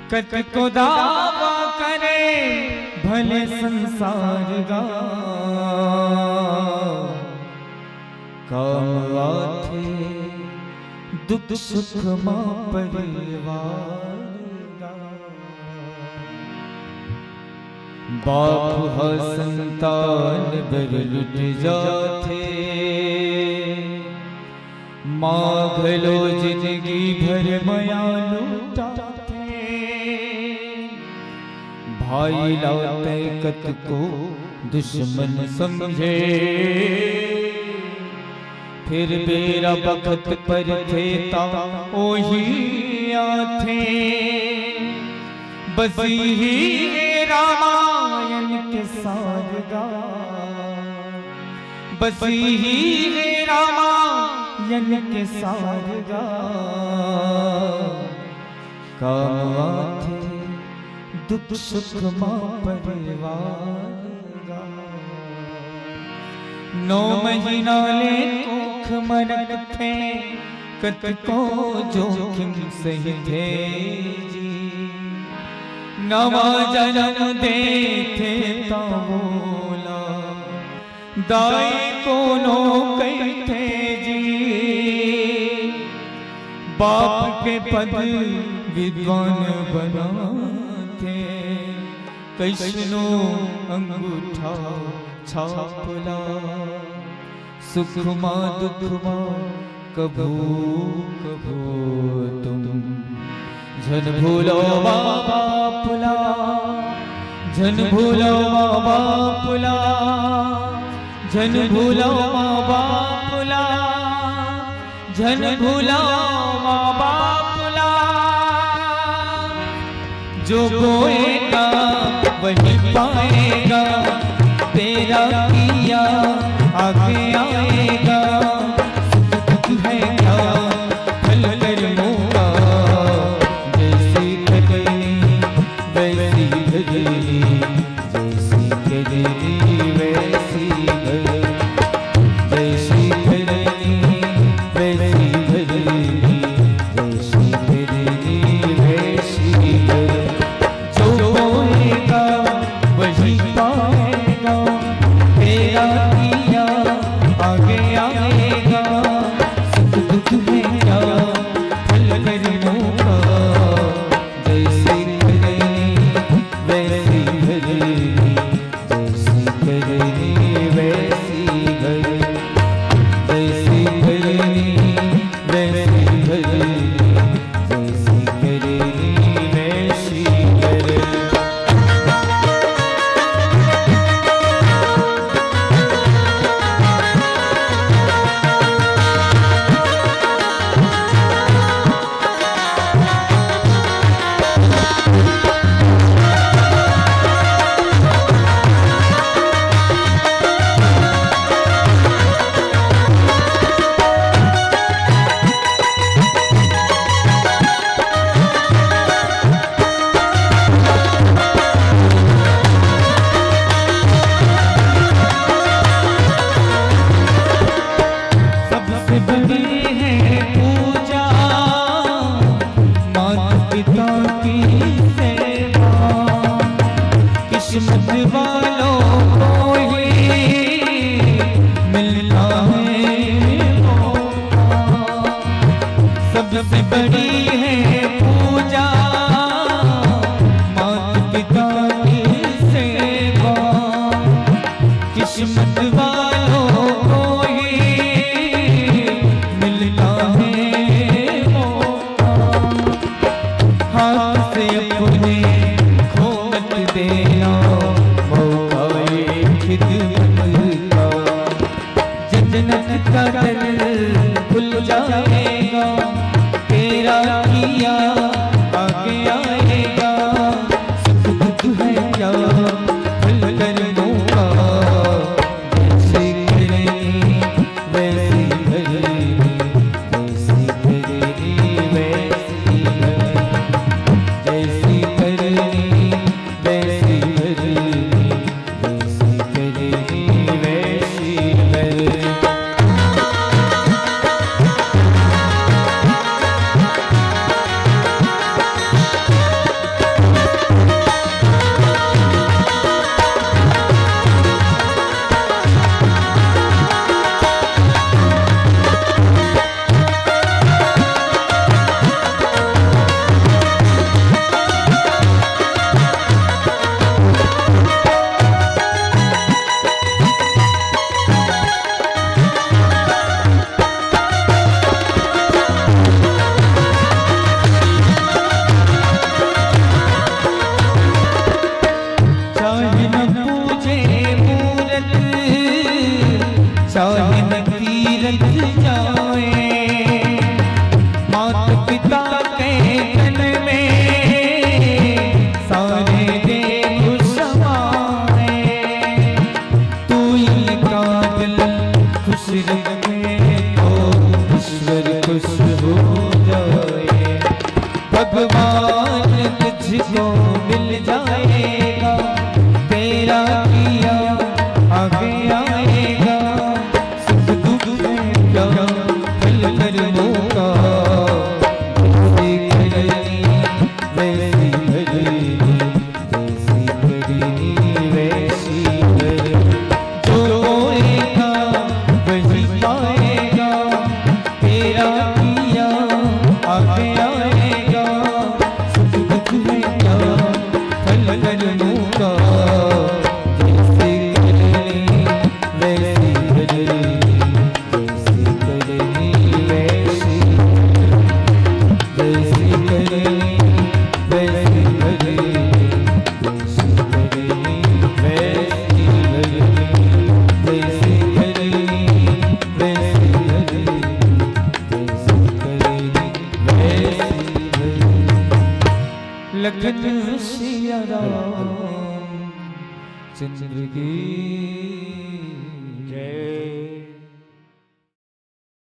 कत को दावा करे भले संसार गा, काम आथे दुख सुख मां परिवार गा। बाप हा संतान बर लुट जाथे, मां घलो जिंदगी भर मया लूटाथे। भाई लाते कत को दुश्मन समझे, फिर बेरा बखत पर थे ता ओही आथे। बसी ही रामायण के सार गा, बसी ही रामायण के सार गा। काम आथे दुख सुख मां परिवार गा। 9 महीना ले कोख मनक थे, कत को जोखिम सही थे जी। नवा जन्म देते ता बोला, दाई कोनो कहते जी। बाप के पद विद्वान बनाते, कैसनो अंगूठा छापला। सुख मां दुख मां कभू कभू तुम, झन भूलो मां बापुला, झन भूलो मां बापुला, झन भूलो मां बापुला, झन भूलो मां बापुला। जो बोएगा वही पाएगा, तेरा किया आगे आएगा। सुख है क्या फल कर्मों का, जैसी करनी वैसी भजनी, जैसी करनी वैसी भजनी, जैसी करनी वैसी भजनी, जैसी करनी वैसी भजनी। जो बोएगा वही पाएगा, तेरा किया आगे आएगा। सुख दुख है क्या फल कर्मों का, जैसी करनी वैसी भजनी, जैसी करनी वैसी भजनी, जैसी करनी वैसी भजनी, जैसी करनी वैसी भजनी। सबसे बड़ी है पूजा माता पिता की सेवा, किस्मत वालों को ही मिलता है मौका। सबसे बड़ी है पूजा माता पिता की सेवा, किस्मत वालों को मिलता है मौका। हाथ से लखन सिया राम चंद्र की जय।